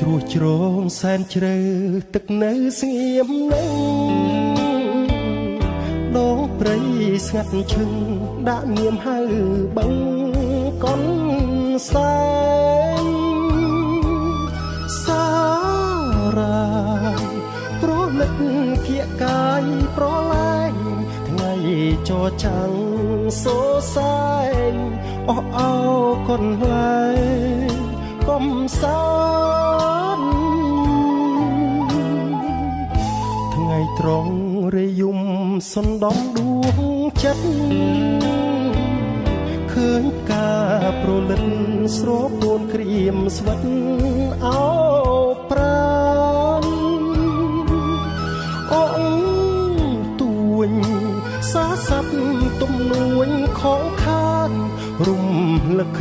ជ្រោះជ្រងសែនជ្រៅទឹកនៅស្ងៀមនឹងដងព្រៃស្ងាត់ឈឹងដាក់នាមហៅបឹងកុនសែងសារ៉ាប្រលឹកភៀកកាយប្រឡែងថ្ងៃចរចាំងសោសែងអស់អោកនលែងកំសាន្តថ្ងៃត្រង់រយំសណ្ដំដួងចិត្តឃើញការប្រលឹងស្រពោនក្រៀមស្វិតអោប្រានអងទួញសាស័ព្ទទំនួញខងខានរំលឹក